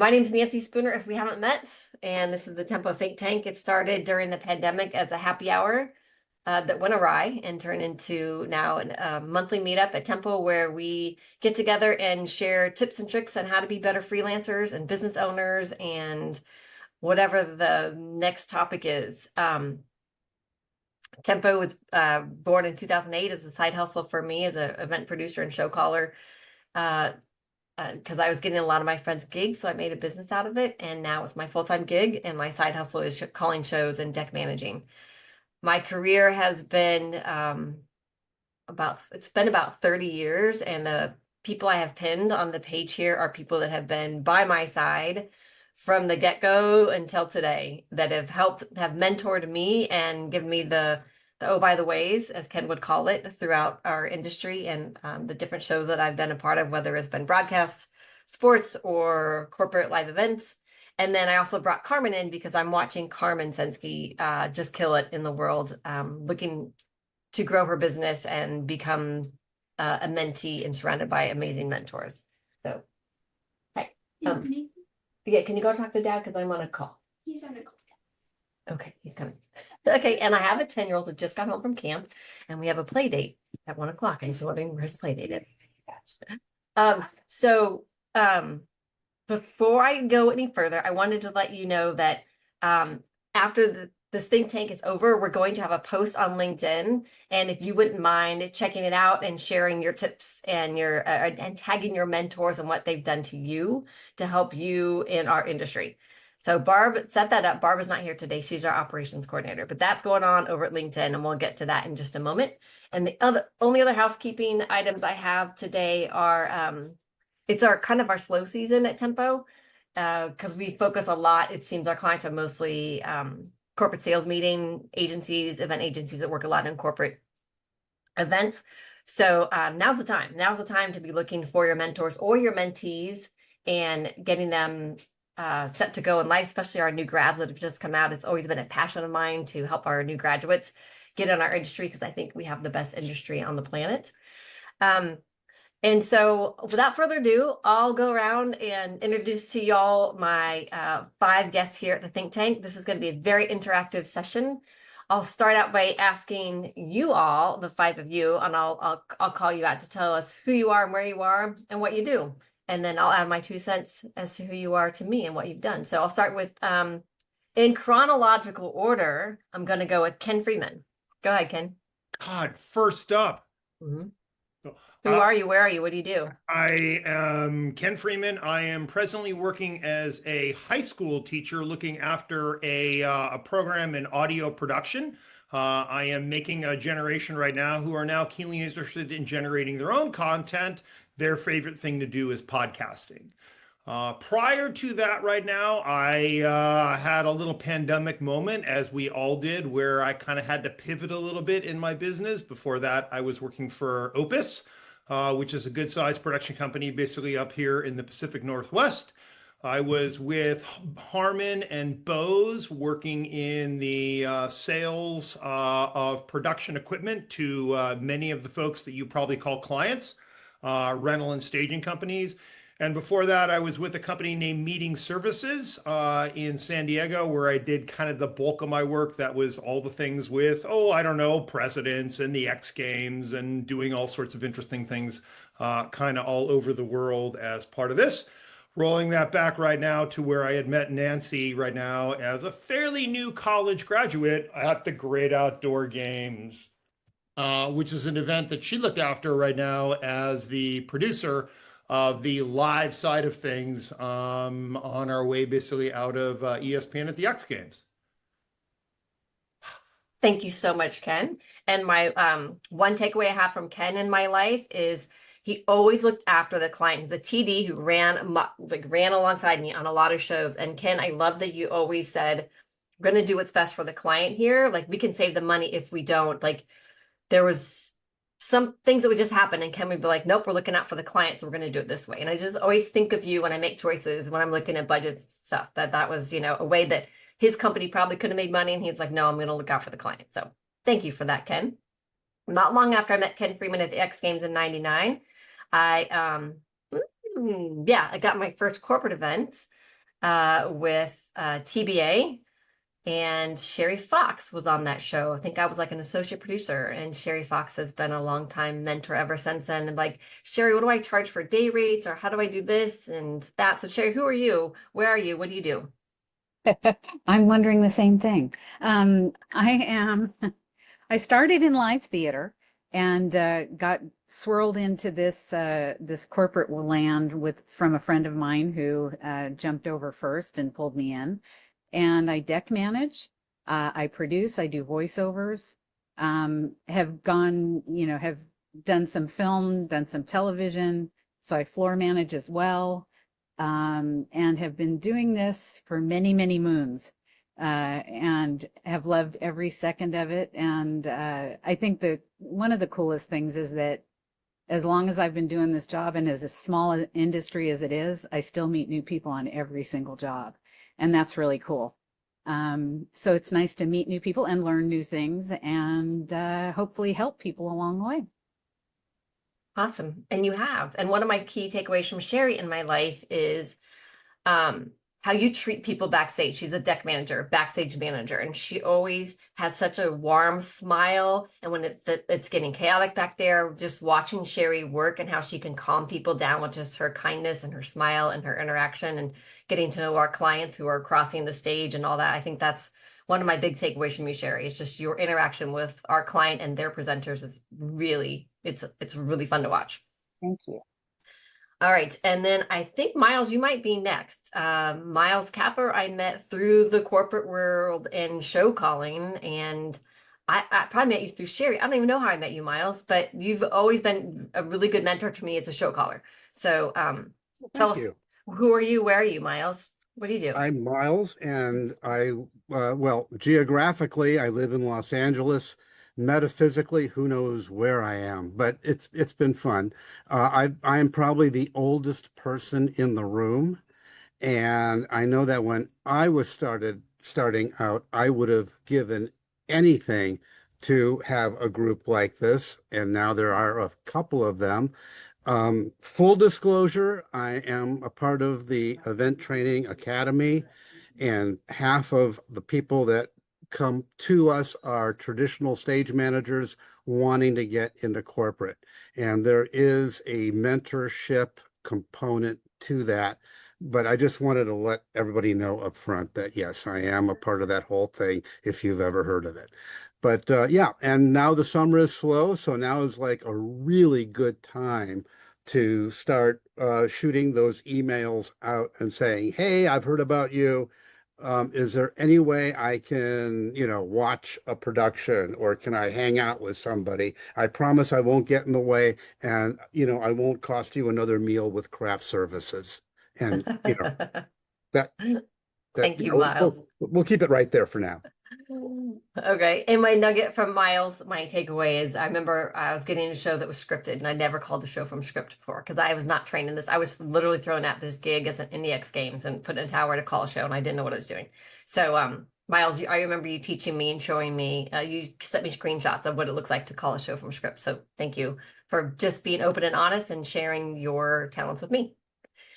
My name is Nancy Spooner, if we haven't met, and this is the Tempo Think Tank. It started during the pandemic as a happy hour that went awry and turned into now a monthly meetup at Tempo where we get together and share tips and tricks on how to be better freelancers and business owners and whatever the next topic is. Tempo was born in 2008 as a side hustle for me as an event producer and show caller. Because I was getting a lot of my friends' gigs, so I made a business out of it. And now it's my full-time gig, and my side hustle is calling shows and deck managing. My career has been about 30 years, and the people I have pinned on the page here are people that have been by my side from the get-go until today, that have mentored me and given me the oh by the ways, as Ken would call it, throughout our industry and the different shows that I've been a part of, whether it's been broadcasts, sports, or corporate live events. And then I also brought Carmen in because I'm watching Carmen Sensky just kill it in the world, looking to grow her business and become a mentee and surrounded by amazing mentors. So, hi. Yeah, can you go talk to Dad because I'm on a call? He's on a call. Okay, he's coming. Okay, and I have a 10-year-old who just got home from camp, and we have a play date at 1 o'clock. And he's wondering where his play date is. Before I go any further, I wanted to let you know that after this think tank is over, we're going to have a post on LinkedIn, and if you wouldn't mind checking it out and sharing your tips and your and tagging your mentors and what they've done to you to help you in our industry. So Barb set that up. Barb is not here today. She's our operations coordinator, but that's going on over at LinkedIn, and we'll get to that in just a moment. And the only other housekeeping items I have today are it's our kind of our slow season at Tempo because we focus a lot. It seems our clients are mostly corporate sales meeting agencies, event agencies that work a lot in corporate events. So now's the time. Now's the time to be looking for your mentors or your mentees and getting them set to go in life, especially our new grads that have just come out. It's always been a passion of mine to help our new graduates get in our industry because I think we have the best industry on the planet. And so without further ado, I'll go around and introduce to y'all my 5 guests here at the think tank. This is going to be a very interactive session. I'll start out by asking you all, the 5 of you, and I'll call you out to tell us who you are and where you are and what you do. And then I'll add my 2 cents as to who you are to me and what you've done. So I'll start with, in chronological order, I'm going to go with Ken Freeman. Go ahead, Ken. God, first up. Mm-hmm. Who are you? Where are you? What do you do? I am Ken Freeman. I am presently working as a high school teacher looking after a program in audio production. I am making a generation right now who are now keenly interested in generating their own content. Their favorite thing to do is podcasting. Prior to that right now, I had a little pandemic moment, as we all did, where I kind of had to pivot a little bit in my business. Before that, I was working for Opus, which is a good sized production company basically up here in the Pacific Northwest. I was with Harman and Bose working in the sales of production equipment to many of the folks that you probably call clients, rental and staging companies. And before that, I was with a company named Meeting Services in San Diego, where I did kind of the bulk of my work. That was all the things with, presidents and the X Games and doing all sorts of interesting things kind of all over the world as part of this. Rolling that back right now to where I had met Nancy right now as a fairly new college graduate at the Great Outdoor Games, which is an event that she looked after right now as the producer of the live side of things on our way basically out of ESPN at the X Games. Thank you so much, Ken. And my one takeaway I have from Ken in my life is he always looked after the client. He's a TD who ran alongside me on a lot of shows. And Ken, I love that you always said, we're going to do what's best for the client here. Like, we can save the money if we don't. Like, there was some things that would just happen and Ken would be like, nope, we're looking out for the client, so we're going to do it this way. And I just always think of you when I make choices, when I'm looking at budgets stuff, that was, a way that his company probably could have made money. And he's like, no, I'm going to look out for the client. So thank you for that, Ken. Not long after I met Ken Freeman at the X Games in '99, I got my first corporate event with TBA. And Sherry Fox was on that show. I think I was like an associate producer, and Sherry Fox has been a long time mentor ever since then. And like, Sherry, what do I charge for day rates, or how do I do this and that? So, Sherry, who are you? Where are you? What do you do? I'm wondering the same thing. I started in live theater and got swirled into this corporate land with from a friend of mine who jumped over first and pulled me in. And I deck manage, I produce, I do voiceovers, have done some film, done some television. So I floor manage as well, and have been doing this for many, many moons, and have loved every second of it. And I think that one of the coolest things is that as long as I've been doing this job and as a small industry as it is, I still meet new people on every single job. And that's really cool. So it's nice to meet new people and learn new things and hopefully help people along the way. Awesome. And you have. And one of my key takeaways from Sherry in my life is how you treat people backstage. She's a deck manager, backstage manager, and she always has such a warm smile. And when it's getting chaotic back there, just watching Sherry work and how she can calm people down with just her kindness and her smile and her interaction and getting to know our clients who are crossing the stage and all that. I think that's one of my big takeaways from you, Sherry, is just your interaction with our client and their presenters is really, it's really fun to watch. Thank you. All right. And then I think, Miles, you might be next. Miles Capper, I met through the corporate world and show calling. And I probably met you through Sherry. I don't even know how I met you, Miles, but you've always been a really good mentor to me as a show caller. So tell Thank us, you. who are you? Where are you, Miles? What do you do? I'm Miles, and well, geographically, I live in Los Angeles. Metaphysically, who knows where I am, but it's been fun. I am probably the oldest person in the room, and I know that when I was starting out, I would have given anything to have a group like this, and now there are a couple of them. Full disclosure, I am a part of the Event Training Academy, and half of the people that come to us are traditional stage managers wanting to get into corporate. And there is a mentorship component to that. But I just wanted to let everybody know up front that yes, I am a part of that whole thing if you've ever heard of it. But yeah, and now the summer is slow, so now is like a really good time to start shooting those emails out and saying, "Hey, I've heard about you. Is there any way I can, watch a production or can I hang out with somebody? I promise I won't get in the way and, I won't cost you another meal with craft services." And, that that Thank you, Miles. we'll keep it right there for now. Okay. And my nugget from Miles, my takeaway is I remember I was getting a show that was scripted and I never called a show from script before because I was not trained in this. I was literally thrown at this gig as in the X Games and put in a tower to call a show and I didn't know what I was doing. So, Miles, I remember you teaching me and showing me, you sent me screenshots of what it looks like to call a show from script. So thank you for just being open and honest and sharing your talents with me.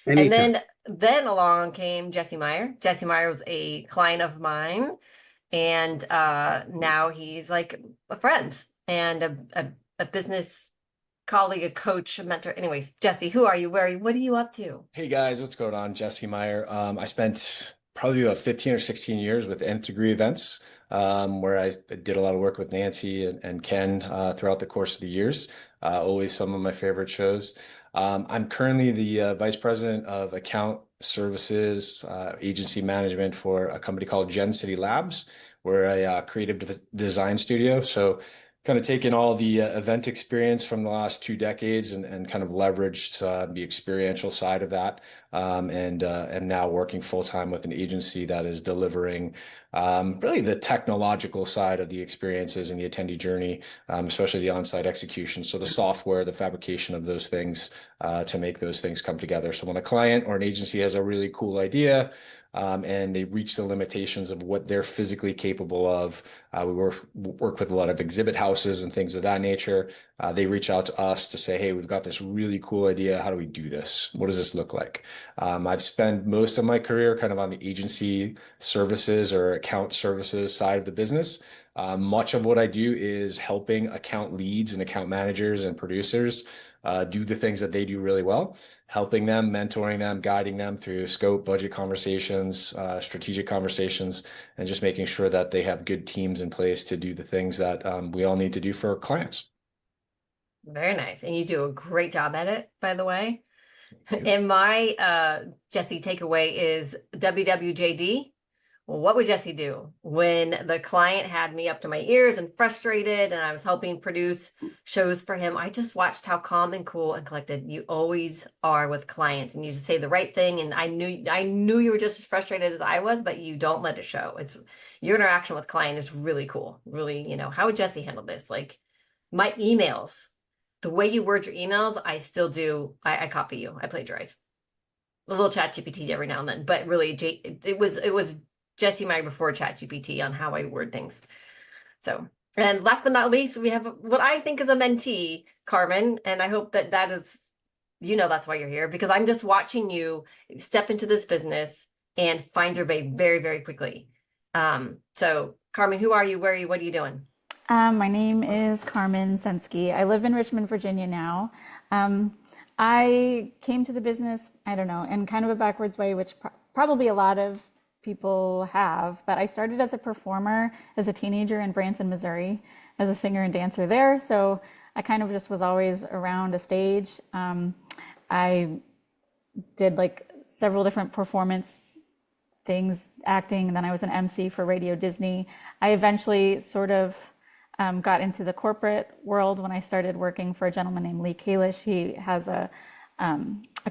And Anytime. then along came Jesse Meyer. Jesse Meyer was a client of mine, and now he's like a friend and a business colleague, a coach, a mentor. Anyways, Jesse, who are you? Where are you? What are you up to? Hey guys, what's going on? Jesse Meyer. I spent probably about 15 or 16 years with Nth Degree Events, where I did a lot of work with Nancy and Ken throughout the course of the years. Always some of my favorite shows. I'm currently the Vice President of Account Services, Agency Management for a company called Gen City Labs. We're a creative design studio. So kind of taken all the event experience from the last 2 decades and kind of leveraged the experiential side of that, and now working full time with an agency that is delivering really the technological side of the experiences and the attendee journey, especially the on-site execution. So the software, the fabrication of those things to make those things come together. So when a client or an agency has a really cool idea, and they reach the limitations of what they're physically capable of. We work with a lot of exhibit houses and things of that nature. They reach out to us to say, hey, we've got this really cool idea. How do we do this? What does this look like? I've spent most of my career kind of on the agency services or account services side of the business. Much of what I do is helping account leads and account managers and producers do the things that they do really well, helping them, mentoring them, guiding them through scope, budget conversations, strategic conversations, and just making sure that they have good teams in place to do the things that we all need to do for our clients. Very nice. And you do a great job at it, by the way. And my Jesse takeaway is WWJD. Well, what would Jesse do when the client had me up to my ears and frustrated and I was helping produce shows for him? I just watched how calm and cool and collected you always are with clients, and you just say the right thing. And I knew you were just as frustrated as I was, but you don't let it show. It's your interaction with client is really cool. Really, how would Jesse handle this? Like my emails, the way you word your emails, I still do. I copy you. I plagiarize a little chat GPT every now and then, but really it was Jesse Meyer before ChatGPT on how I word things. So, and last but not least, we have what I think is a mentee, Carmen, and I hope that is, that's why you're here, because I'm just watching you step into this business and find your way very, very quickly. So Carmen, who are you? Where are you? What are you doing? My name is Carmen Sensky. I live in Richmond, Virginia now. I came to the business, I don't know, in kind of a backwards way, which probably a lot of people have, but I started as a performer as a teenager in Branson, Missouri, as a singer and dancer there. So I kind of just was always around a stage. I did like several different performance things, acting, and then I was an MC for Radio Disney. I eventually sort of got into the corporate world when I started working for a gentleman named Lee Kalish. He has a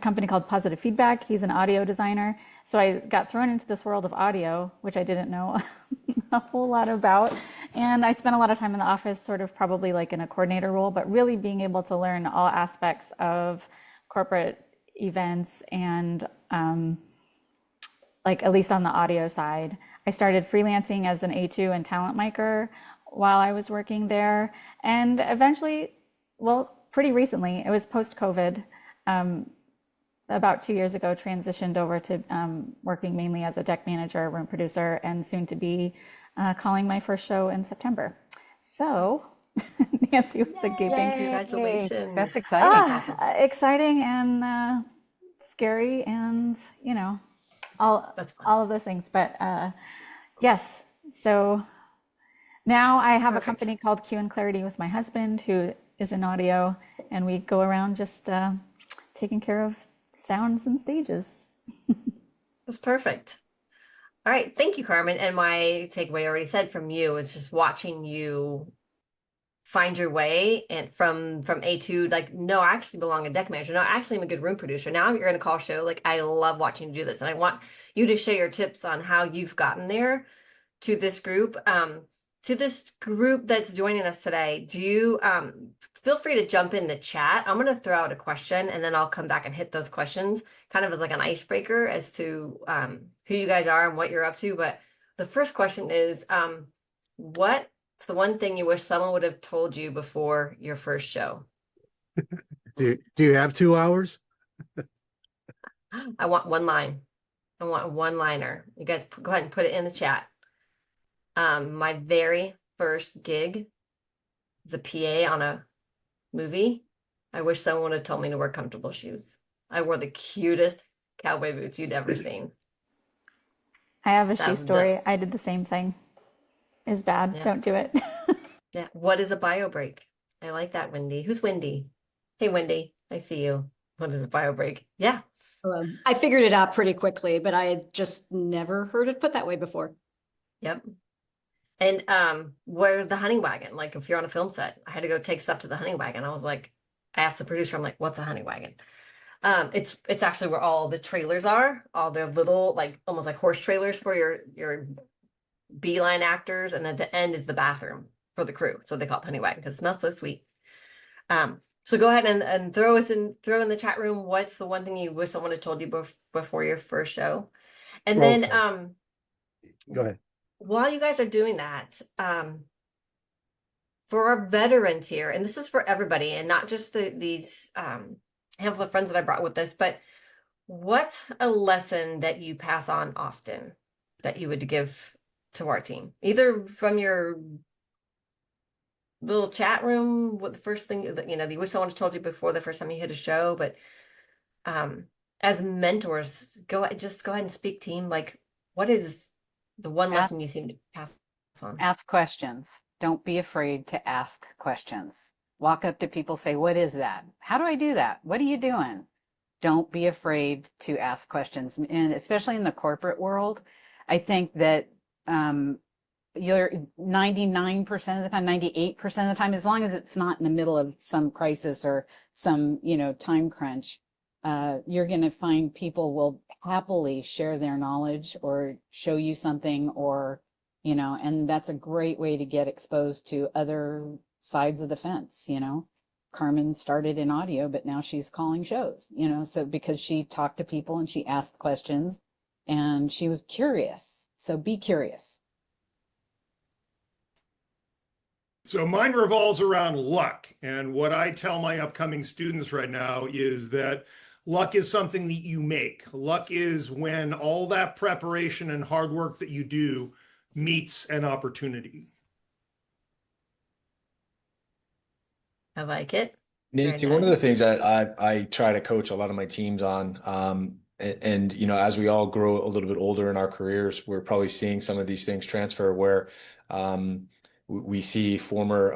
company called Positive Feedback. He's an audio designer. So I got thrown into this world of audio, which I didn't know a whole lot about. And I spent a lot of time in the office, sort of probably like in a coordinator role, but really being able to learn all aspects of corporate events and like at least on the audio side. I started freelancing as an A2 and talent micer while I was working there. And eventually, well, pretty recently, it was post-COVID, about 2 years ago, transitioned over to working mainly as a deck manager, room producer, and soon to be calling my first show in September. So, Nancy with the gaping. Congratulations. That's exciting. That's awesome. Exciting and scary and, all of those things. But yes, so now I have a company called Q and Clarity with my husband, who is in audio, and we go around just taking care of sounds and stages. That's perfect. All right. Thank you, Carmen. And my takeaway I already said from you is just watching you find your way, and from A2, like, no, I actually belong a deck manager. No, actually I'm a good room producer. Now you're in a call show. Like, I love watching you do this. And I want you to share your tips on how you've gotten there to this group. To this group that's joining us today, do you feel free to jump in the chat. I'm going to throw out a question and then I'll come back and hit those questions kind of as like an icebreaker as to who you guys are and what you're up to. But the first question is, what's the one thing you wish someone would have told you before your first show? Do you have 2 hours? I want one line. I want a one-liner. You guys go ahead and put it in the chat. My very first gig as a PA on a movie, I wish someone would have told me to wear comfortable shoes. I wore the cutest cowboy boots you'd ever seen. I have a shoe story. I did the same thing. It's bad. Yeah. Don't do it. Yeah. What is a bio break? I like that, Wendy. Who's Wendy? Hey, Wendy. I see you. What is a bio break? Yeah. I figured it out pretty quickly, but I had just never heard it put that way before. Yep. And where the honey wagon, like if you're on a film set, I had to go take stuff to the honey wagon. I was like, I asked the producer, I'm like, what's a honey wagon? It's actually where all the trailers are, all the little, like almost like horse trailers for your beeline actors, and at the end is the bathroom for the crew. So they call it honey wagon because it smells so sweet. So go ahead and throw in the chat room, what's the one thing you wish someone had told you before your first show? And then Okay. Go ahead. while you guys are doing that, for our veterans here, and this is for everybody and not just these handful of friends that I brought with us, but what's a lesson that you pass on often that you would give to our team? Either from your little chat room, what the first thing that you wish someone had told you before the first time you hit a show, but as mentors, just go ahead and speak, team. Like, what is the one lesson you Ask, seem to pass on? ask questions. Don't be afraid to ask questions. Walk up to people, say, what is that? How do I do that? What are you doing? Don't be afraid to ask questions. And especially in the corporate world, I think that you're 99% of the time, 98% of the time, as long as it's not in the middle of some crisis or some, time crunch, you're going to find people will happily share their knowledge or show you something or, and that's a great way to get exposed to other sides of the fence. Carmen started in audio, but now she's calling shows, so because she talked to people and she asked questions and she was curious. So be curious. So mine revolves around luck. And what I tell my upcoming students right now is that luck is something that you make. Luck is when all that preparation and hard work that you do meets an opportunity. I like it. Nancy, Very one of the nice. things that I try to coach a lot of my teams on, as we all grow a little bit older in our careers, we're probably seeing some of these things transfer where we see former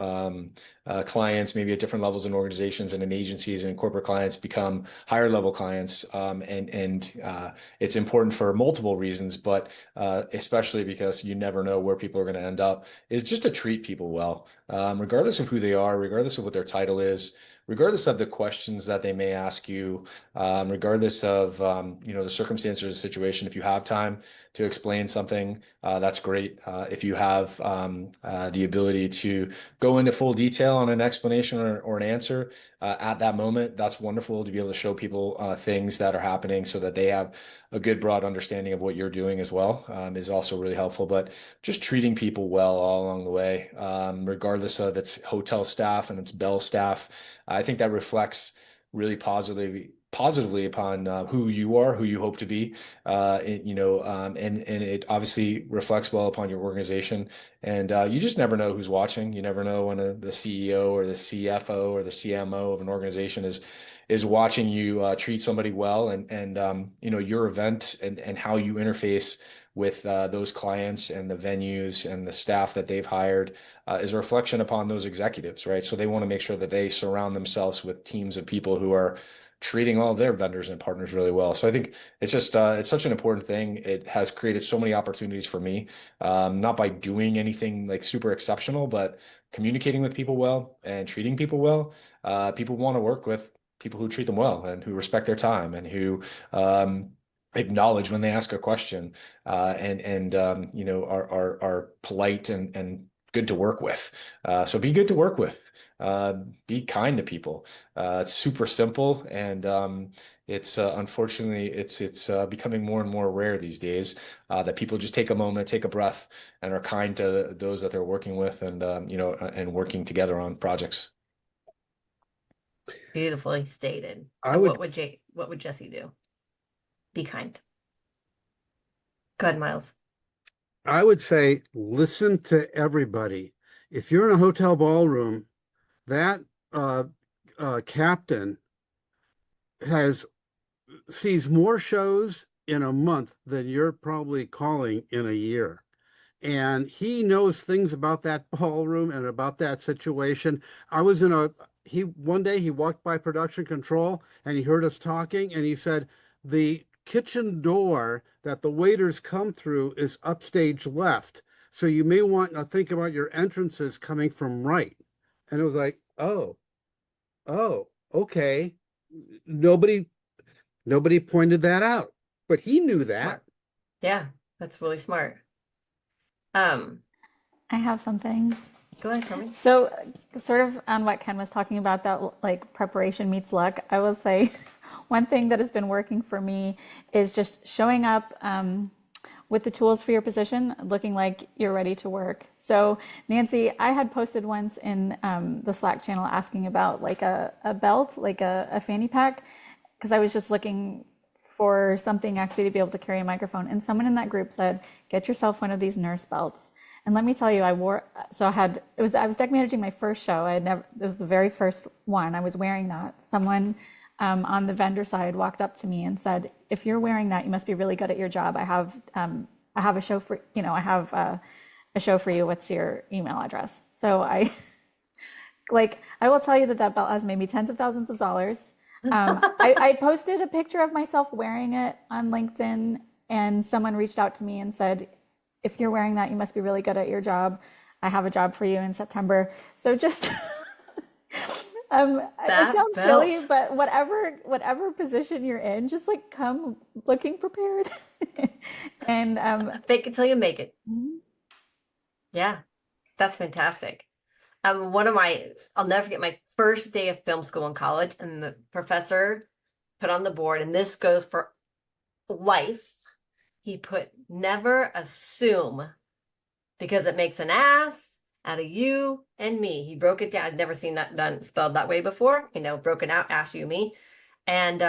clients, maybe at different levels in organizations and in agencies and corporate clients become higher level clients. It's important for multiple reasons, but especially because you never know where people are going to end up, is just to treat people well, regardless of who they are, regardless of what their title is, regardless of the questions that they may ask you, regardless of the circumstances or the situation. If you have time to explain something, that's great. If you have the ability to go into full detail on an explanation or an answer at that moment, that's wonderful to be able to show people things that are happening so that they have a good broad understanding of what you're doing as well, is also really helpful. But just treating people well all along the way, regardless of its hotel staff and its bell staff, I think that reflects really positively upon who you are, who you hope to be, and it obviously reflects well upon your organization. And you just never know who's watching. You never know when the CEO or the CFO or the CMO of an organization is watching you treat somebody well, and your event and how you interface with those clients and the venues and the staff that they've hired is a reflection upon those executives, right? So they want to make sure that they surround themselves with teams of people who are treating all their vendors and partners really well. So I think it's just it's such an important thing. It has created so many opportunities for me, not by doing anything like super exceptional, but communicating with people well and treating people well. People want to work with people who treat them well and who respect their time and who acknowledge when they ask a question, are polite and good to work with. So be good to work with. Be kind to people. It's super simple, and it's unfortunately it's becoming more and more rare these days that people just take a moment, take a breath, and are kind to those that they're working with, and working together on projects. Beautifully stated. I And would what would Jesse do? Be kind. Go ahead, Miles. I would say listen to everybody. If you're in a hotel ballroom, that uh, captain has sees more shows in a month than you're probably calling in a year. And he knows things about that ballroom and about that situation. I was in a he one day he walked by production control and he heard us talking and he said the kitchen door that the waiters come through is upstage left. So you may want to think about your entrances coming from right. And it was like, oh, okay. Nobody pointed that out, but he knew that. Smart. Yeah, that's really smart. Um, I have something. Go ahead, Carmen. So, sort of on what Ken was talking about, that like preparation meets luck, I will say One thing that has been working for me is just showing up with the tools for your position, looking like you're ready to work. So, Nancy, I had posted once in the Slack channel asking about like a belt, like a fanny pack, because I was just looking for something actually to be able to carry a microphone. And someone in that group said, get yourself one of these nurse belts. And let me tell you, I was deck managing my first show. It was the very first one. I was wearing that. Someone on the vendor side walked up to me and said, if you're wearing that, you must be really good at your job. I have a show for, I have a show for you. What's your email address? So I will tell you that belt has made me tens of thousands of dollars. I posted a picture of myself wearing it on LinkedIn, and someone reached out to me and said, if you're wearing that, you must be really good at your job. I have a job for you in September. So just it sounds silly, but whatever position you're in, just like come looking prepared. And fake it till you make it. Mm-hmm. Yeah, that's fantastic. I'll never forget my first day of film school in college, and the professor put on the board, and this goes for life. He put never assume, because it makes an ass out of you and me. He broke it down. I'd never seen that done spelled that way before, broken out, ass, you, me. And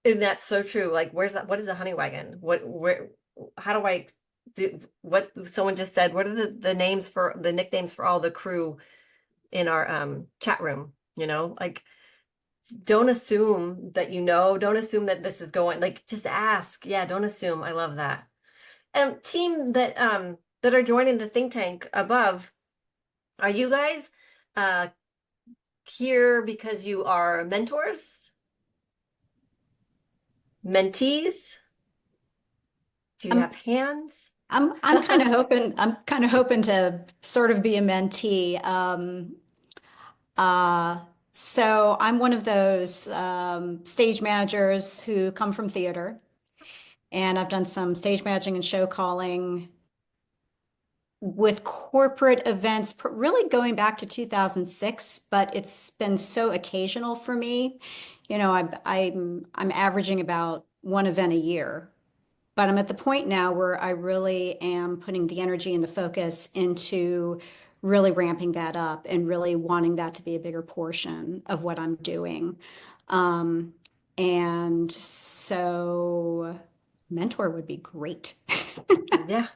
that's so true. Like, what is a honey wagon? How do I do what someone just said? What are the names for the nicknames for all the crew in our chat room? Like, don't assume that don't assume that this is going, like, just ask. Yeah, don't assume. I love that. And team that are joining the think tank above, are you guys here because you are mentors, mentees? Do you have hands? I'm kind of hoping to sort of be a mentee. So I'm one of those stage managers who come from theater, and I've done some stage managing and show calling with corporate events, really going back to 2006, but it's been so occasional for me. I'm averaging about one event a year, but I'm at the point now where I really am putting the energy and the focus into really ramping that up and really wanting that to be a bigger portion of what I'm doing. And so mentor would be great. Yeah.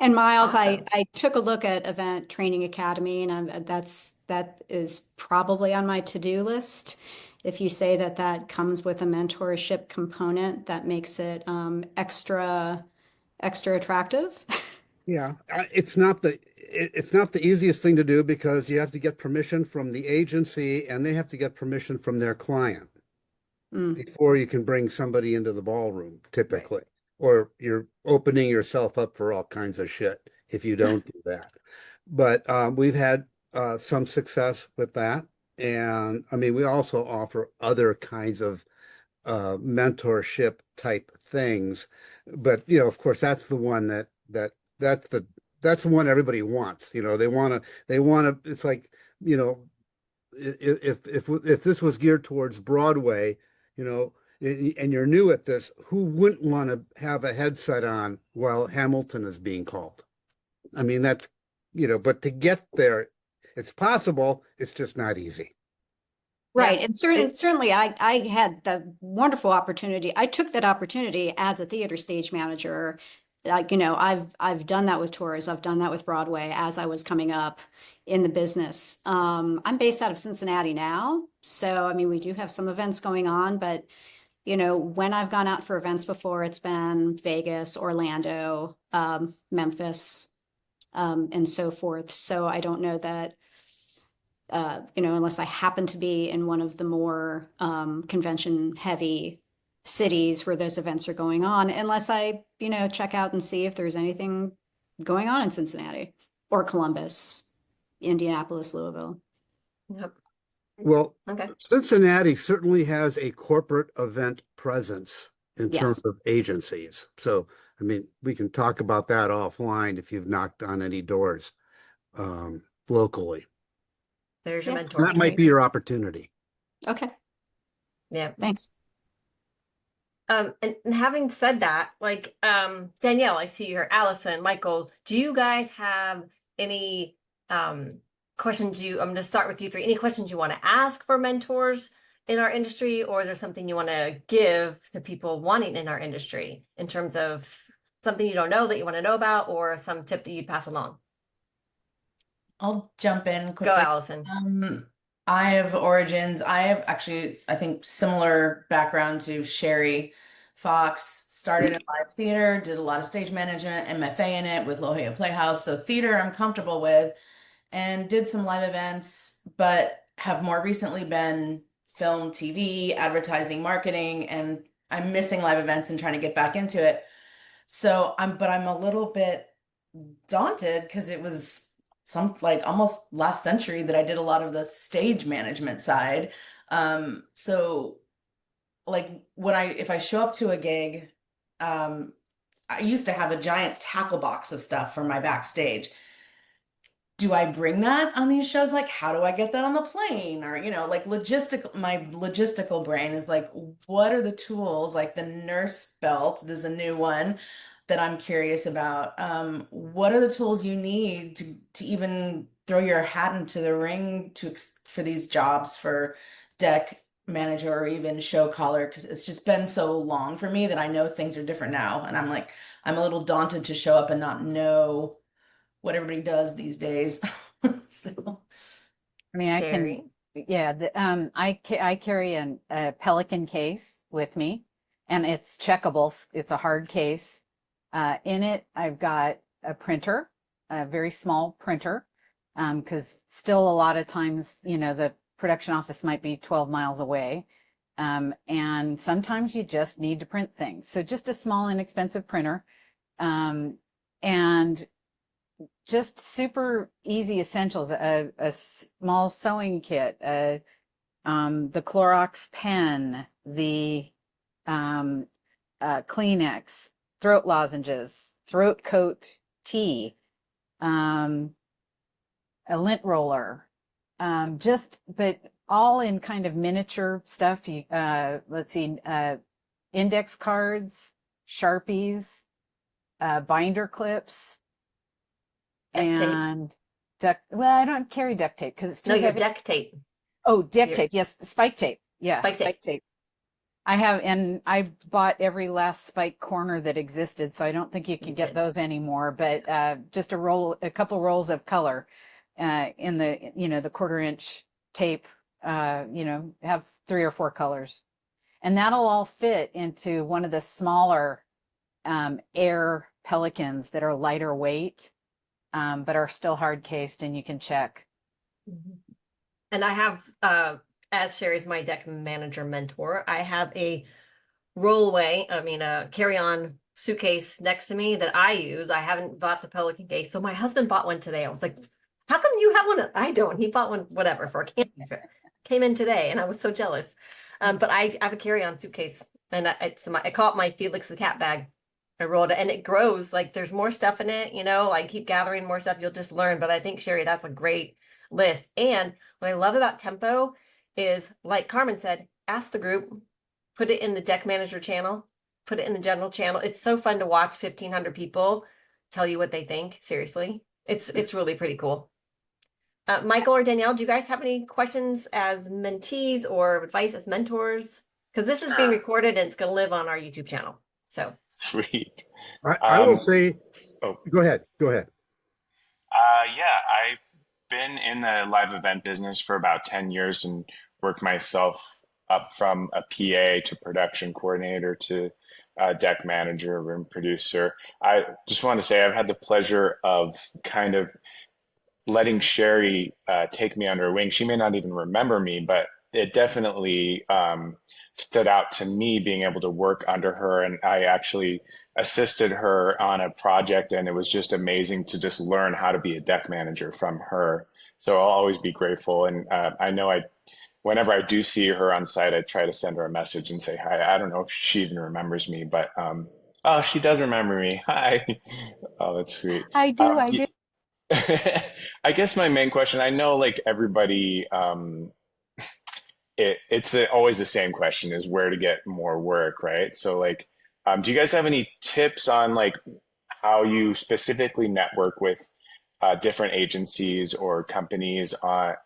And Miles, Awesome. I took a look at Event Training Academy, and that is probably on my to-do list. If you say that comes with a mentorship component, that makes it extra attractive. Yeah, it's not the easiest thing to do because you have to get permission from the agency and they have to get permission from their client before you can bring somebody into the ballroom, typically. Right. Or you're opening yourself up for all kinds of shit if you don't do that. But we've had some success with that. And I mean, we also offer other kinds of mentorship type things. But, of course, that's the one that's the one everybody wants. They want to, it's like, if this was geared towards Broadway, and you're new at this, who wouldn't want to have a headset on while Hamilton is being called? I mean, that's, but to get there, it's possible. It's just not easy. Right. And certainly I had the wonderful opportunity. I took that opportunity as a theater stage manager. Like, I've done that with tours. I've done that with Broadway as I was coming up in the business. I'm based out of Cincinnati now. So, I mean, we do have some events going on, but when I've gone out for events before, it's been Vegas, Orlando, Memphis, and so forth. So I don't know that, unless I happen to be in one of the more convention heavy cities where those events are going on, unless I, check out and see if there's anything going on in Cincinnati or Columbus, Indianapolis, Louisville. Yep. Well, okay. Cincinnati certainly has a corporate event presence in terms of agencies. So, I mean, we can talk about that offline if you've knocked on any doors locally. There's your mentor. That might be your opportunity. Okay. Yeah. Thanks. And having said that, like Danielle, I see you here, Allison, Michael, do you guys have any questions I'm gonna start with you three. Any questions you want to ask for mentors in our industry, or is there something you want to give to people wanting in our industry in terms of something you don't know that you want to know about, or some tip that you'd pass along? I'll jump in Go, quickly. Allison. I have origins. I have actually, I think, similar background to Sherry Fox. Started in live theater, did a lot of stage management, MFA in it with Loheya Playhouse. So theater I'm comfortable with, and did some live events, but have more recently been film, TV, advertising, marketing, and I'm missing live events and trying to get back into it. But I'm a little bit daunted because it was some like almost last century that I did a lot of the stage management side. So like if I show up to a gig, I used to have a giant tackle box of stuff for my backstage. Do I bring that on these shows? Like, how do I get that on the plane? Or, like my logistical brain is like, what are the tools? Like the nurse belt, there's a new one that I'm curious about. What are the tools you need to even throw your hat into the ring for these jobs for deck manager or even show caller? Because it's just been so long for me that I know things are different now. And I'm a little daunted to show up and not know what everybody does these days. So, I mean, I can, Sherry. yeah, I carry a Pelican case with me, and it's checkable. It's a hard case. In it, I've got a printer, a very small printer, because still a lot of times, the production office might be 12 miles away. And sometimes you just need to print things. So just a small, inexpensive printer. And just super easy essentials, a small sewing kit, the Clorox pen, the Kleenex, throat lozenges, throat coat tea, a lint roller, but all in kind of miniature stuff. Let's see, index cards, Sharpies, binder clips, Duct tape. and well, I don't carry duct tape because it's too No, your heavy. deck tape. Oh, deck Your tape. Yes, spike tape. Yeah, spike tape. spike tape. I have, and I bought every last spike corner that existed, so I don't think you can get those anymore. But just a couple rolls of color in the quarter-inch tape. Have 3 or 4 colors, and that'll all fit into one of the smaller air Pelicans that are lighter weight, but are still hard cased, and you can check. And I have, as Sherry's my deck manager mentor, I have a a carry-on suitcase next to me that I use. I haven't bought the Pelican case. So my husband bought one today. I was like, how come you have one? I don't. He bought one, whatever, for a camping trip. Came in today and I was so jealous. But I have a carry-on suitcase, and I call it my Felix the cat bag. I rolled it and it grows. Like there's more stuff in it, like keep gathering more stuff. You'll just learn. But I think, Sherry, that's a great list. And what I love about Tempo is, like Carmen said, ask the group, put it in the deck manager channel, put it in the general channel. It's so fun to watch 1,500 people tell you what they think. Seriously, it's really pretty cool. Michael or Danielle, do you guys have any questions as mentees or advice as mentors? Because this is being recorded and it's going to live on our YouTube channel. So Sweet. I will say, Oh, go ahead. yeah, I've been in the live event business for about 10 years and worked myself up from a PA to production coordinator to deck manager, room producer. I just want to say I've had the pleasure of kind of letting Sherry take me under her wing. She may not even remember me, but it definitely stood out to me being able to work under her. And I actually assisted her on a project, and it was just amazing to just learn how to be a deck manager from her. So I'll always be grateful. And I know whenever I do see her on site, I try to send her a message and say hi. I don't know if she even remembers me, but oh, she does remember me. Hi. Oh, that's sweet. I do. I guess my main question, I know like everybody always the same question is where to get more work, right? So like, do you guys have any tips on like how you specifically network with different agencies or companies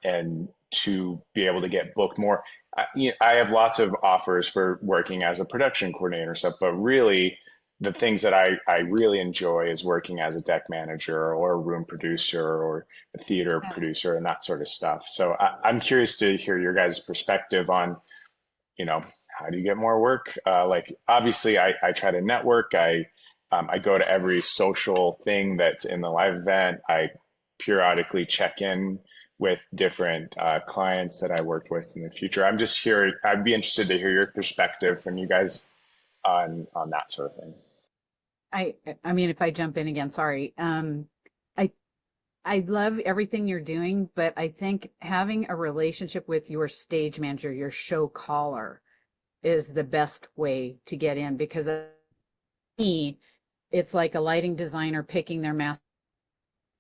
and to be able to get booked more? I have lots of offers for working as a production coordinator and stuff, but really the things that I really enjoy is working as a deck manager or a room producer or a theater Yeah. producer and that sort of stuff. So I'm curious to hear your guys' perspective on, you know, how do you get more work? Like obviously I try to network. I go to every social thing that's in the live event. I periodically check in with different clients that I worked with in the future. I'm just here. I'd be interested to hear your perspective from you guys on that sort of thing. I mean, if I jump in again, sorry. I I love everything you're doing, but I think having a relationship with your stage manager, your show caller, is the best way to get in, because me, it's like a lighting designer picking their master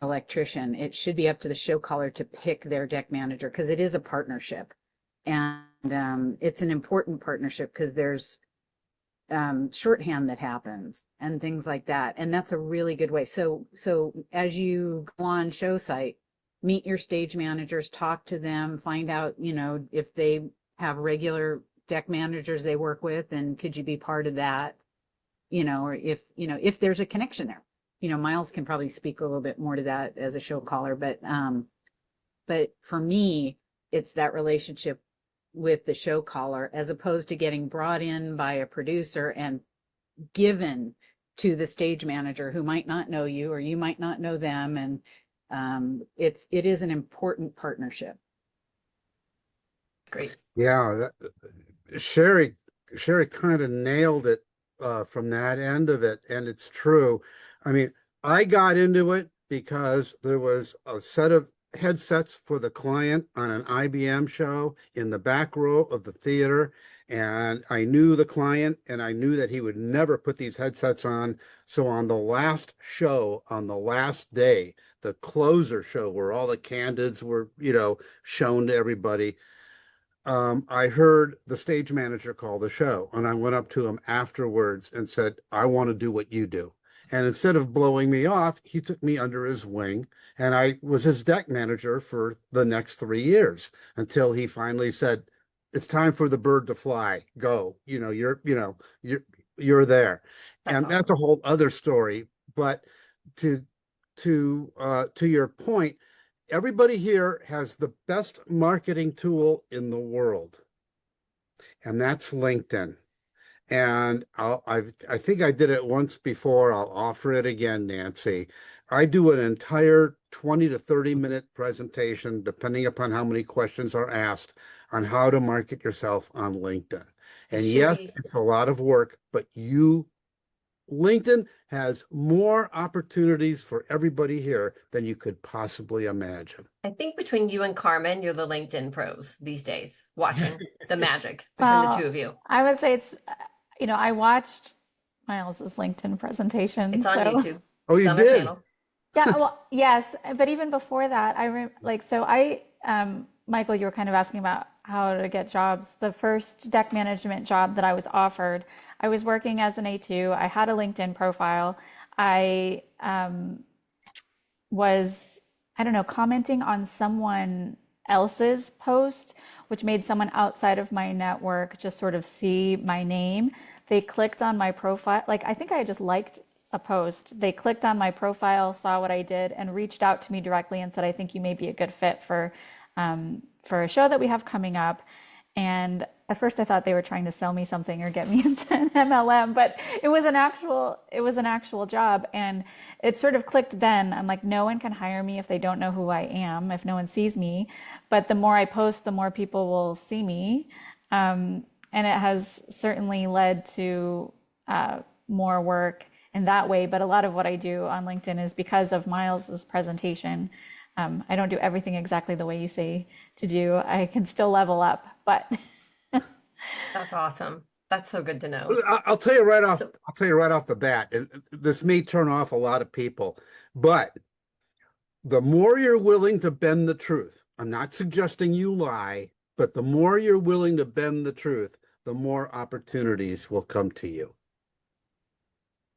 electrician. It should be up to the show caller to pick their deck manager, because it is a partnership. And it's an important partnership because there's shorthand that happens and things like that. And that's a really good way. So as you go on show site, meet your stage managers, talk to them, find out, if they have regular deck managers they work with, and could you be part of that? Or if there's a connection there. Miles can probably speak a little bit more to that as a show caller, but for me, it's that relationship with the show caller, as opposed to getting brought in by a producer and given to the stage manager, who might not know you or you might not know them. And it is an important partnership. Great. Yeah, Sherry kind of nailed it from that end of it, and it's true. I mean, I got into it because there was a set of headsets for the client on an IBM show in the back row of the theater, and I knew the client, and I knew that he would never put these headsets on. So on the last show, on the last day, the closer show where all the candids were, shown to everybody, I heard the stage manager call the show, and I went up to him afterwards and said, I want to do what you do. And instead of blowing me off, he took me under his wing, and I was his deck manager for the next 3 years, until he finally said, it's time for the bird to fly. Go, you're there. And that's a whole other story. But to your point, everybody here has the best marketing tool in the world, and that's LinkedIn. And I think I did it once before. I'll offer it again, Nancy. I do an entire 20 to 30-minute presentation, depending upon how many questions are asked, on how to market yourself on LinkedIn. And yes, it's a lot of work, but LinkedIn has more opportunities for everybody here than you could possibly imagine. I think between you and Carmen, you're the LinkedIn pros these days, watching the magic between the two of you. I would say it's, I watched Miles's LinkedIn presentation. It's on YouTube. Oh, it's you on did? Our channel. Yeah, well, yes, but even before that, Michael, you were kind of asking about how to get jobs. The first deck management job that I was offered, I was working as an A2. I had a LinkedIn profile. I was, commenting on someone else's post, which made someone outside of my network just sort of see my name. They clicked on my profile. I think I just liked a post. They clicked on my profile, saw what I did, and reached out to me directly and said, I think you may be a good fit for a show that we have coming up. And at first I thought they were trying to sell me something or get me into an MLM, but it was an actual job. And it sort of clicked then. I'm like, no one can hire me if they don't know who I am, if no one sees me. But the more I post, the more people will see me. And it has certainly led to more work in that way. But a lot of what I do on LinkedIn is because of Miles's presentation. I don't do everything exactly the way you say to do. I can still level up, but that's awesome. That's so good to know. I'll tell you right off. I'll tell you right off the bat, and this may turn off a lot of people, but the more you're willing to bend the truth, I'm not suggesting you lie, But the more you're willing to bend the truth, the more opportunities will come to you.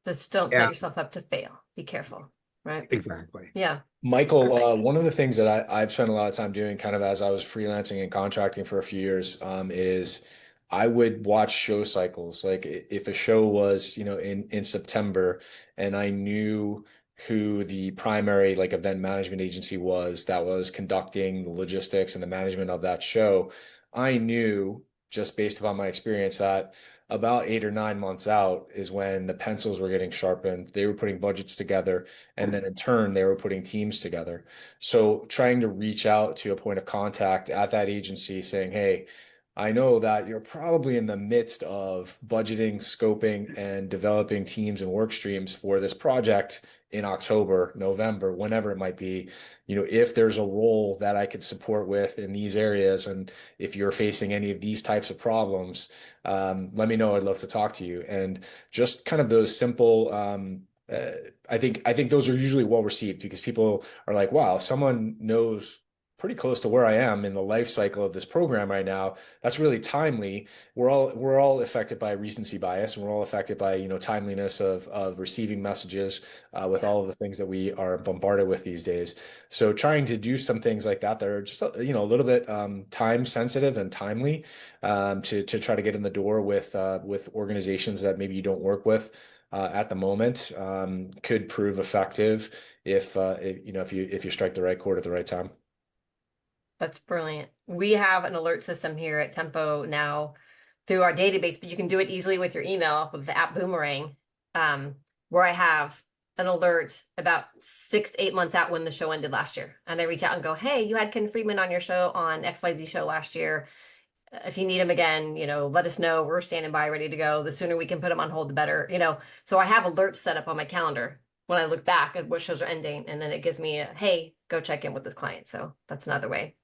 Just don't set Yeah, yourself up to fail. Be careful, right? exactly. Yeah. Michael, Perfect. one of the things that I've spent a lot of time doing kind of as I was freelancing and contracting for a few years, is I would watch show cycles. Like if a show was, in September and I knew who the primary like event management agency was that was conducting the logistics and the management of that show, I knew just based upon my experience that about 8 or 9 months out is when the pencils were getting sharpened. They were putting budgets together, and then in turn, they were putting teams together. So trying to reach out to a point of contact at that agency saying, hey, I know that you're probably in the midst of budgeting, scoping, and developing teams and work streams for this project in October, November, whenever it might be. If there's a role that I could support with in these areas, and if you're facing any of these types of problems, let me know. I'd love to talk to you. And just kind of those simple, uh, I think those are usually well received because people are like, wow, someone knows pretty close to where I am in the life cycle of this program right now. That's really timely. We're all affected by recency bias, and we're all affected by timeliness of receiving messages with all of the things that we are bombarded with these days. So trying to do some things like that that are just a little bit time sensitive and timely, to try to get in the door with organizations that maybe you don't work with at the moment, could prove effective if you strike the right chord at the right time. That's brilliant. We have an alert system here at Tempo now through our database, but you can do it easily with your email with the app Boomerang, where I have an alert about 6 to 8 months out when the show ended last year. And I reach out and go, hey, you had Ken Friedman on your show on XYZ show last year. If you need him again, let us know. We're standing by, ready to go. The sooner we can put him on hold, the better. So I have alerts set up on my calendar when I look back at what shows are ending, and then it gives me hey, go check in with this client. So that's another way.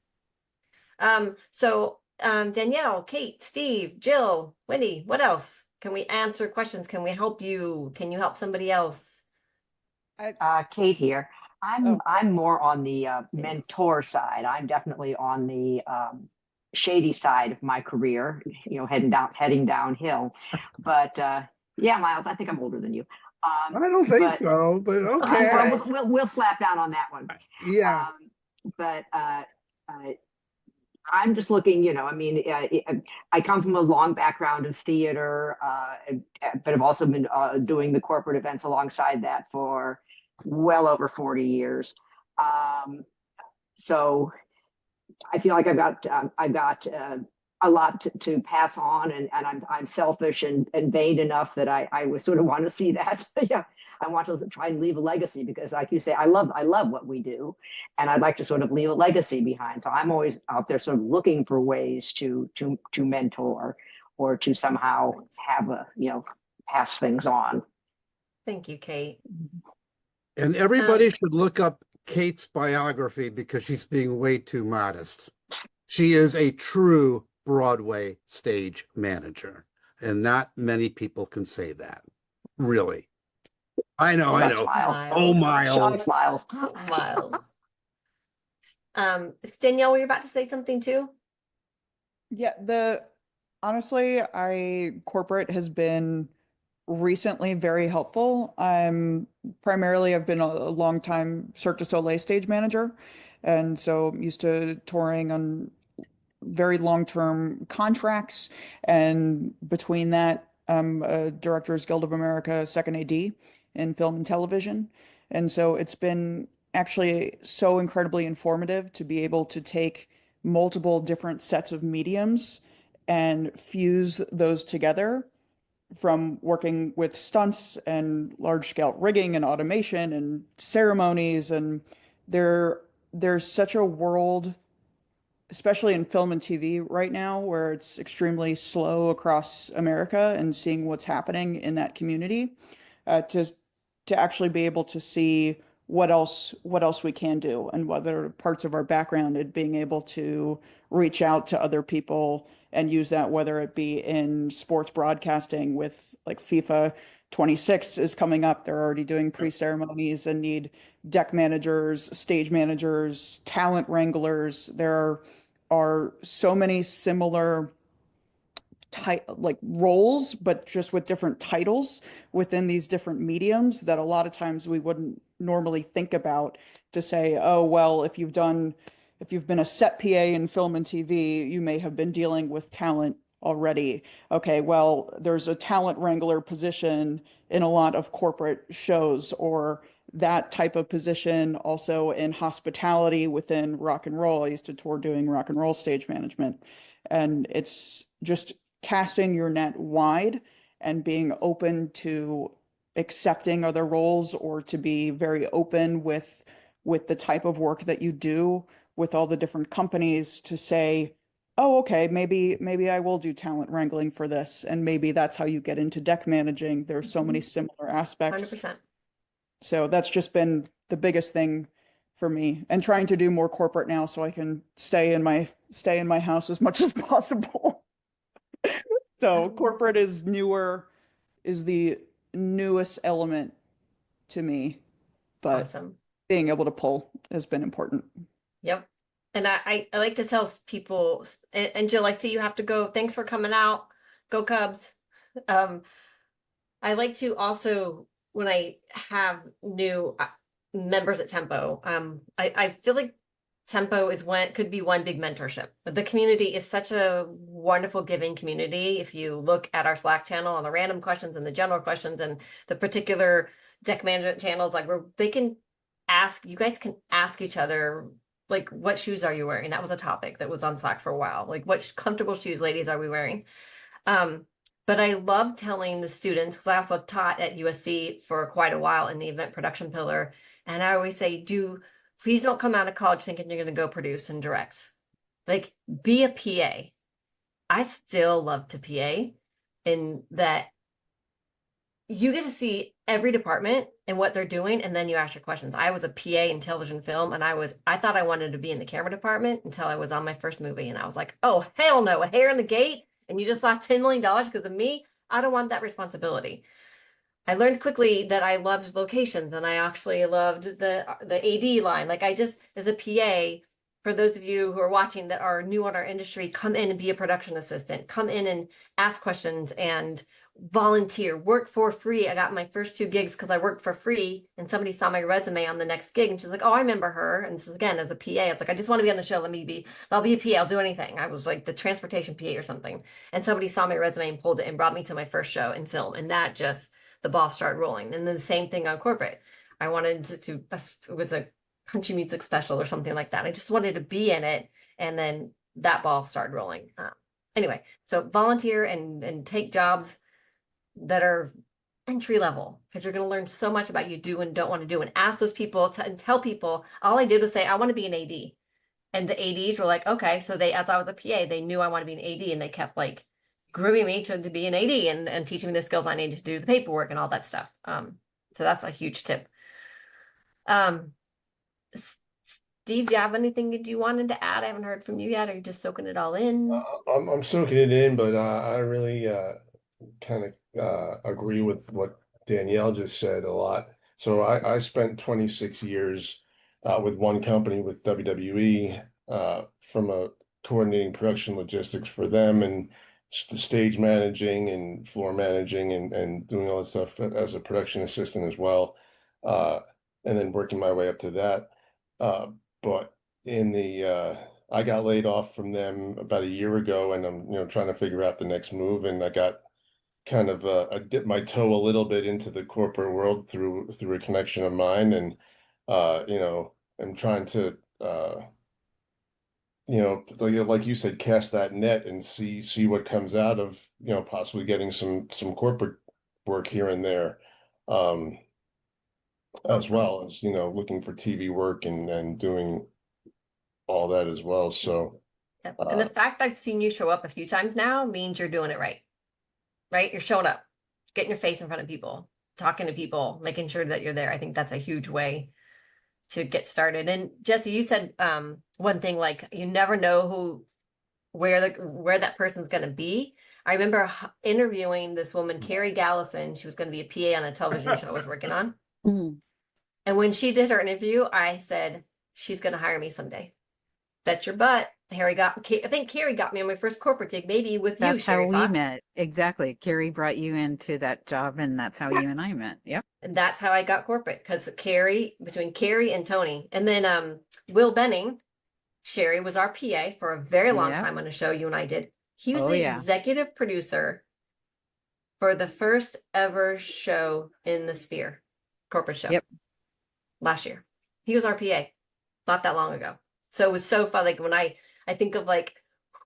Danielle, Kate, Steve, Jill, Wendy, what else? Can we answer questions? Can we help you? Can you help somebody else? Kate here. Oh, I'm more on the mentor side. I'm definitely on the shady side of my career, heading downhill. But yeah, Miles, I think I'm older than you. I don't think But so, but okay. well, we'll slap down on that one. Yeah. But I'm just looking, I come from a long background of theater, but I've also been doing the corporate events alongside that for well over 40 years. So I feel like I've got a lot to pass on, and I'm selfish and vain enough that I would sort of want to see that. Yeah, I want to try and leave a legacy because, like you say, I love what we do, and I'd like to sort of leave a legacy behind. So I'm always out there sort of looking for ways to mentor or to somehow have pass things on. Thank you, Kate. And everybody should look up Kate's biography because she's being way too modest. She is a true Broadway stage manager, and not many people can say that. Really. I know. Miles. Oh, Miles. Miles. Danielle, were you about to say something too? yeah, honestly, corporate has been recently very helpful. I've been a long time Cirque du Soleil stage manager, and so I'm used to touring on very long-term contracts. And between that, I'm a Directors Guild of America second AD in film and television. And so it's been actually so incredibly informative to be able to take multiple different sets of mediums and fuse those together, from working with stunts and large scale rigging and automation and ceremonies. And there's such a world, especially in film and TV right now, where it's extremely slow across America, and seeing what's happening in that community, to actually be able to see what else we can do, and whether parts of our background, and being able to reach out to other people and use that, whether it be in sports broadcasting with like FIFA 26 is coming up. They're already doing pre-ceremonies and need deck managers, stage managers, talent wranglers. There are are so many similar like roles, but just with different titles within these different mediums that a lot of times we wouldn't normally think about to say, oh, well, if you've been a set PA in film and TV, you may have been dealing with talent already. Okay, well, there's a talent wrangler position in a lot of corporate shows, or that type of position also in hospitality within rock and roll. I used to tour doing rock and roll stage management. And it's just casting your net wide and being open to accepting other roles, or to be very open with the type of work that you do with all the different companies to say, oh, okay, maybe I will do talent wrangling for this, and maybe that's how you get into deck managing. There's so many similar aspects. 100%. So that's just been the biggest thing for me, and trying to do more corporate now so I can stay in my house as much as possible. So corporate is the newest element to me, but Awesome. being able to pull has been important. Yep. And I like to tell people, and Jill, I see you have to go. Thanks for coming out. Go Cubs. I like to also, when I have new members at Tempo, I feel like Tempo could be one big mentorship. But the community is such a wonderful giving community. If you look at our Slack channel on the random questions and the general questions and the particular deck management channels, like where you guys can ask each other, like, what shoes are you wearing? That was a topic that was on Slack for a while. Like, what comfortable shoes, ladies, are we wearing? But I love telling the students, because I also taught at USC for quite a while in the event production pillar. And I always say, please don't come out of college thinking you're going to go produce and direct. Like, be a PA. I still love to PA in that you get to see every department and what they're doing, and then you ask your questions. I was a PA in television film, and I thought I wanted to be in the camera department until I was on my first movie, and I was like, oh, hell no, a hair in the gate, and you just lost $10 million because of me? I don't want that responsibility. I learned quickly that I loved locations, and I actually loved the AD line. Like, I just, as a PA, for those of you who are watching that are new in our industry, come in and be a production assistant. Come in and ask questions and volunteer, work for free. I got my first 2 gigs because I worked for free, and somebody saw my resume on the next gig, and she's like, oh, I remember her. And this is, again, as a PA, it's like, I just want to be on the show. I'll be a PA. I'll do anything. I was like the transportation PA or something. And somebody saw my resume and pulled it and brought me to my first show in film. And that just, the ball started rolling. And then the same thing on corporate. I wanted it was a country music special or something like that. I just wanted to be in it. And then that ball started rolling. Anyway, so volunteer and take jobs that are entry level, because you're going to learn so much about you do and don't want to do, and ask those people and tell people. All I did was say, I want to be an AD. And the ADs were like, okay. So as I was a PA, they knew I wanted to be an AD, and they kept like grooming me to be an AD and teaching me the skills I needed to do the paperwork and all that stuff. So that's a huge tip. Steve, do you have anything that you wanted to add? I haven't heard from you yet. Are you just soaking it all in? I'm soaking it in, but I really kind of agree with what Danielle just said a lot. So I spent 26 years with one company with WWE from a coordinating production logistics for them, and stage managing and floor managing and doing all that stuff as a production assistant as well, and then working my way up to that. But I got laid off from them about a year ago, and I'm trying to figure out the next move, and I got kind of I dipped my toe a little bit into the corporate world through a connection of mine, and I'm trying to like you said, cast that net and see what comes out of possibly getting some corporate work here and there, as well as looking for TV work and doing all that as well. So Yep. And the fact I've seen you show up a few times now means you're doing it right. Right? You're showing up, getting your face in front of people, talking to people, making sure that you're there. I think that's a huge way to get started. And Jesse, you said one thing, like, you never know where that person's going to be. I remember interviewing this woman, Carrie Gallison. She was going to be a PA on a television show I was working on. And when she did her interview, I said, she's going to hire me someday. Bet your butt. I think Carrie got me on my first corporate gig, maybe with you, That's how Sherry we Fox. met. Exactly. Carrie brought you into that job, and that's how you and I met. Yep. And that's how I got corporate, because between Carrie and Tony, and then Will Benning, Sherry was our PA for a very long Yep. time on a show you and I did. He was Oh, the yeah. executive producer for the first ever show in the Sphere, corporate show. Yep. Last year. He was our PA not that long ago. So it was so fun. Like when I think of like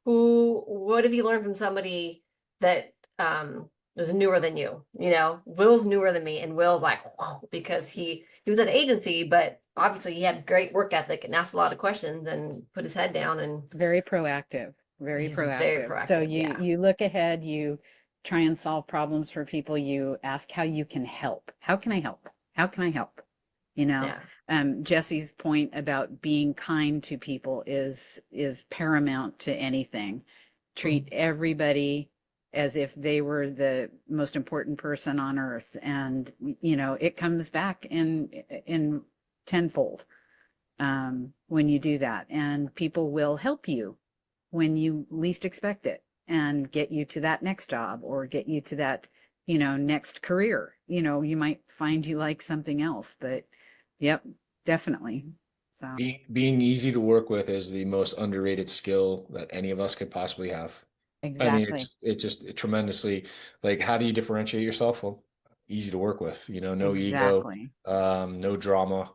what have you learned from somebody that was newer than you? You know, Will's newer than me, and Will's like, whoa, because he was at an agency, but obviously he had great work ethic and asked a lot of questions and put his head down, and Very proactive. Very he's very proactive. So proactive. Yeah. you look ahead, you try and solve problems for people, you ask how you can help. How can I help? How can I help? You know, Yeah. Jesse's point about being kind to people is paramount to anything. Treat everybody as if they were the most important person on earth, and you know, it comes back in tenfold when you do that, and people will help you when you least expect it and get you to that next job or get you to that, you know, next career. You know, you might find you like something else, but yep, definitely. So Being easy to work with is the most underrated skill that any of us could possibly have. I mean, exactly. it tremendously, like, how do you differentiate yourself? Well, easy to work with, you know, no ego, Exactly. no drama.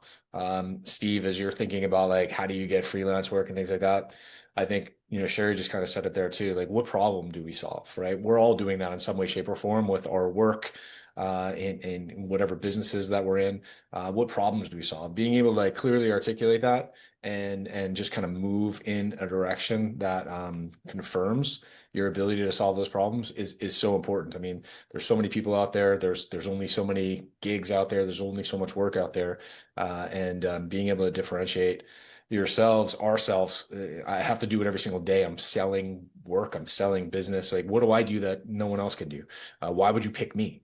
Steve, as you're thinking about like, how do you get freelance work and things like that? I think, you know, Sherry just kind of said it there too. Like, what problem do we solve, right? We're all doing that in some way, shape, or form with our work, in whatever businesses that we're in. What problems do we solve? Being able to like clearly articulate that and just kind of move in a direction that confirms your ability to solve those problems is so important. I mean, there's so many people out there. There's only so many gigs out there. There's only so much work out there, and being able to differentiate ourselves. I have to do it every single day. I'm selling work. I'm selling business. Like, what do I do that no one else can do? Why would you pick me?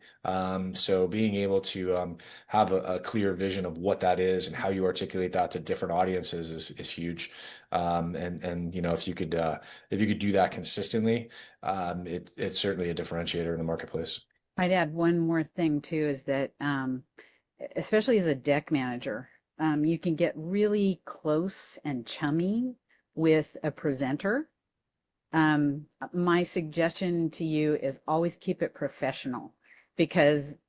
So being able to have a clear vision of what that is and how you articulate that to different audiences is huge. And you know, if you could do that consistently, it's certainly a differentiator in the marketplace. I'd add one more thing too, is that especially as a deck manager, you can get really close and chummy with a presenter. My suggestion to you is always keep it professional, because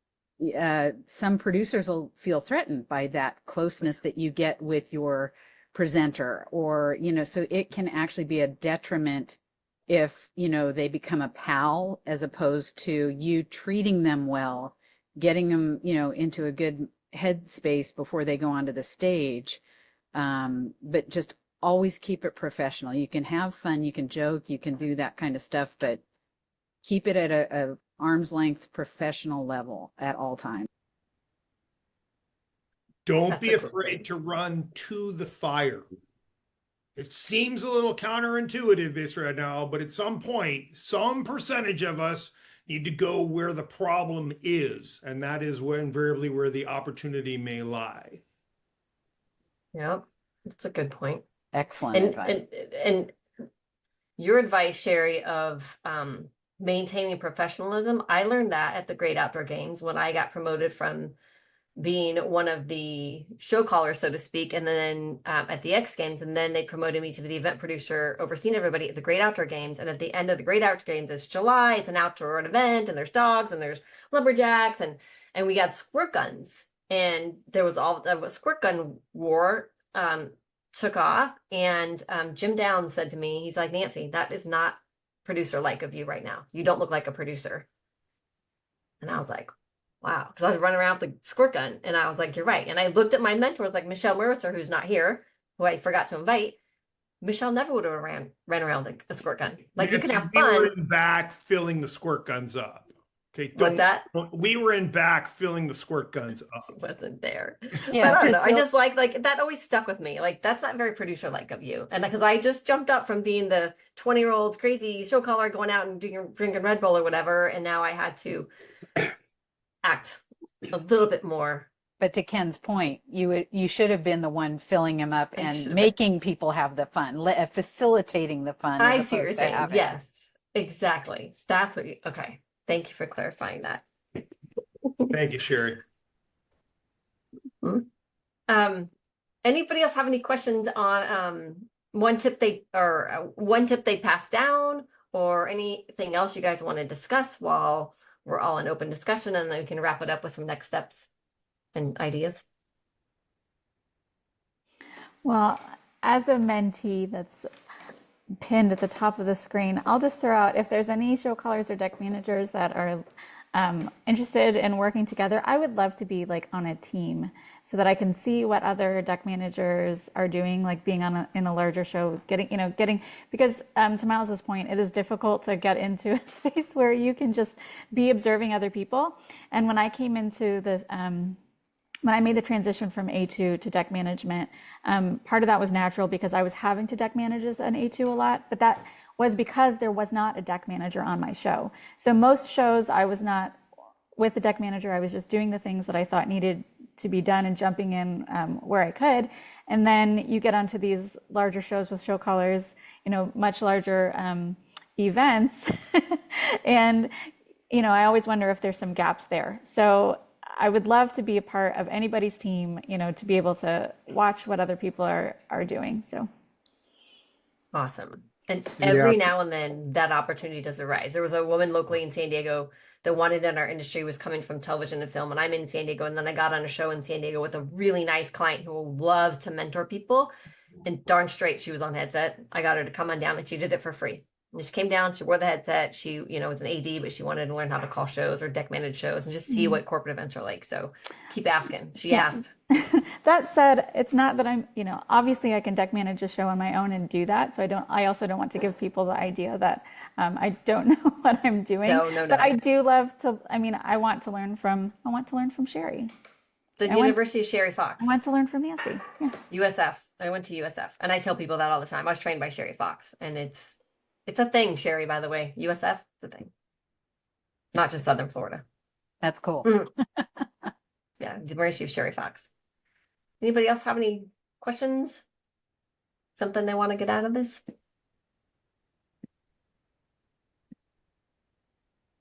some producers will feel threatened by that closeness that you get with your presenter, or, you know, so it can actually be a detriment if, you know, they become a pal as opposed to you treating them well, getting them, you know, into a good headspace before they go onto the stage. But just always keep it professional. You can have fun, you can joke, you can do that kind of stuff, but keep it at a arm's length professional level at all times. Don't be afraid to run to the fire. It seems a little counterintuitive this right now, but at some point, some percentage of us need to go where the problem is, and that is invariably where the opportunity may lie. Yeah, that's a good point. Excellent advice. And your advice, Sherry, of maintaining professionalism, I learned that at the Great Outdoor Games when I got promoted from being one of the show callers, so to speak, and then at the X Games, and then they promoted me to the event producer overseeing everybody at the Great Outdoor Games. And at the end of the Great Outdoor Games, it's July, it's an outdoor event, and there's dogs and there's lumberjacks, and we got squirt guns, and there was all the squirt gun war took off, and Jim Downs said to me, he's like, Nancy, that is not producer like of you right now. You don't look like a producer. And I was like, wow, because I was running around with the squirt gun, and I was like, you're right. And I looked at my mentors like Michelle Meritzer, who's not here, who I forgot to invite. Michelle never would have ran around like a squirt gun. Like, Nancy, you can have we fun. were in back filling the squirt guns up. Okay, What's that? We were in back filling the squirt guns up. She wasn't there. Yeah, but I don't know. I just like that always stuck with me. Like, that's not very producer like of you. And because I just jumped up from being the 20-year-old crazy show caller going out and drinking Red Bull or whatever, and now I had to act a little bit more But to Ken's point, you should have been the one filling him up I and should have been. making people have the fun, facilitating the fun as I see what you're opposed to saying. having. Yes, exactly. That's what you, okay. Thank you for clarifying that. Thank you, Sherry. Anybody else have any questions on one tip they passed down, or anything else you guys want to discuss while we're all in open discussion, and then we can wrap it up with some next steps and ideas? Well, as a mentee that's pinned at the top of the screen, I'll just throw out if there's any show callers or deck managers that are interested in working together. I would love to be like on a team so that I can see what other deck managers are doing, like being on in a larger show, getting because to Miles's point, it is difficult to get into a space where you can just be observing other people. And when I came into the when I made the transition from A2 to deck management, part of that was natural because I was having to deck manage as an A2 a lot, but that was because there was not a deck manager on my show. So most shows I was not with the deck manager. I was just doing the things that I thought needed to be done and jumping in where I could. And then you get onto these larger shows with show callers, much larger events. And, I always wonder if there's some gaps there. So I would love to be a part of anybody's team, to be able to watch what other people are doing. So Awesome. And Yeah. every now and then that opportunity does arise. There was a woman locally in San Diego that wanted in our industry, was coming from television and film, and I'm in San Diego, and then I got on a show in San Diego with a really nice client who loves to mentor people, and darn straight she was on headset. I got her to come on down, and she did it for free. And she came down, she wore the headset, she was an AD, but she wanted to learn how to call shows or deck manage shows and just see what corporate events are like. So keep asking. She asked. That said, it's not that I'm, obviously I can deck manage a show on my own and do that. So I also don't want to give people the idea that I don't know what I'm doing. No. But I do love to, I want to learn from Sherry. The University of Sherry Fox. I want to learn from Nancy. Yeah. USF. I went to USF, and I tell people that all the time. I was trained by Sherry Fox, and it's a thing, Sherry, by the way. USF, it's a thing. Not just Southern Florida. That's cool. Yeah, the University of Sherry Fox. Anybody else have any questions? Something they want to get out of this?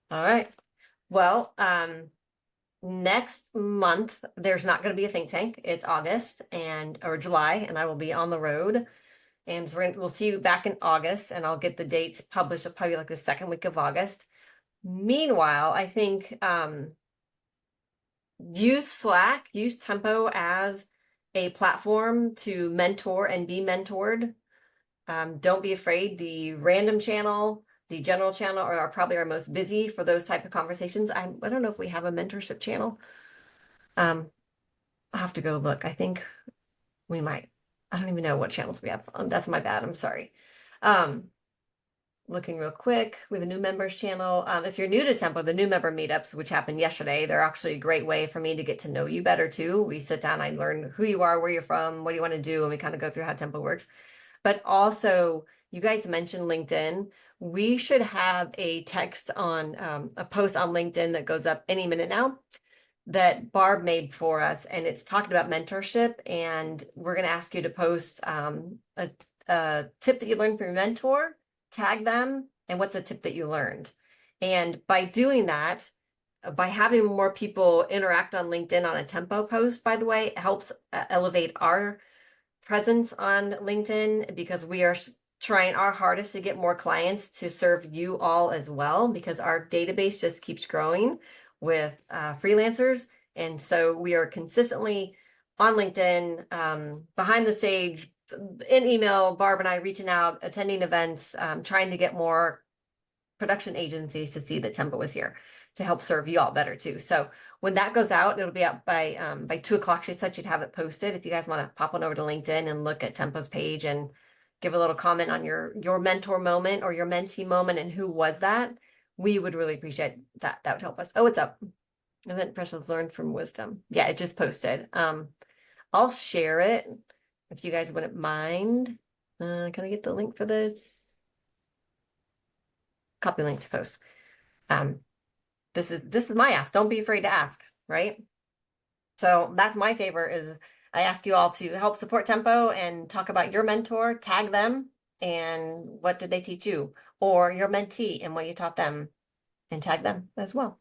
All right. Well, next month, there's not going to be a think tank. It's August or July, and I will be on the road. And so we'll see you back in August, and I'll get the dates published. It'll probably be like the second week of August. Meanwhile, I think use Slack, use Tempo as a platform to mentor and be mentored. Don't be afraid. The random channel, the general channel are probably our most busy for those type of conversations. I don't know if we have a mentorship channel. I'll have to go look. I think we might. I don't even know what channels we have. That's my bad. I'm sorry. Looking real quick, we have a new members channel. If you're new to Tempo, the new member meetups, which happened yesterday, they're actually a great way for me to get to know you better too. We sit down, I learn who you are, where you're from, what do you want to do, and we kind of go through how Tempo works. But also, you guys mentioned LinkedIn. We should have a text on a post on LinkedIn that goes up any minute now that Barb made for us, and it's talking about mentorship. And we're going to ask you to post a tip that you learned from your mentor, tag them, and what's a tip that you learned. And by doing that, by having more people interact on LinkedIn on a Tempo post, by the way, it helps elevate our presence on LinkedIn, because we are trying our hardest to get more clients to serve you all as well, because our database just keeps growing with freelancers. And so we are consistently on LinkedIn, behind the stage, in email, Barb and I reaching out, attending events, trying to get more production agencies to see that Tempo is here to help serve you all better too. So when that goes out, it'll be out by 2:00. She said she'd have it posted. If you guys want to pop on over to LinkedIn and look at Tempo's page and give a little comment on your mentor moment or your mentee moment and who was that, we would really appreciate that. That would help us. Oh, it's up. Event professionals learn from wisdom. Yeah, it just posted. I'll share it if you guys wouldn't mind. Can I get the link for this? Copy link to post. This is my ask. Don't be afraid to ask, right? So that's my favor is I ask you all to help support Tempo and talk about your mentor, tag them, and what did they teach you, or your mentee and what you taught them, and tag them as well.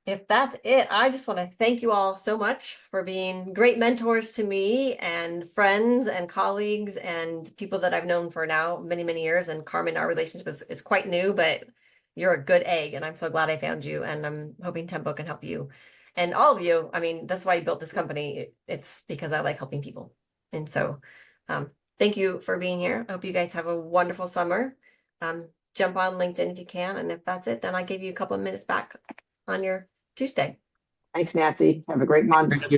If that's it, I just want to thank you all so much for being great mentors to me and friends and colleagues and people that I've known for now many, many years. And Carmen, our relationship is quite new, but you're a good egg, and I'm so glad I found you. And I'm hoping Tempo can help you. And all of you, I mean, that's why I built this company. It's because I like helping people. And so thank you for being here. I hope you guys have a wonderful summer. Jump on LinkedIn if you can. And if that's it, then I give you a couple of minutes back on your Tuesday. Thanks, Nancy. Have a great month. Thank you.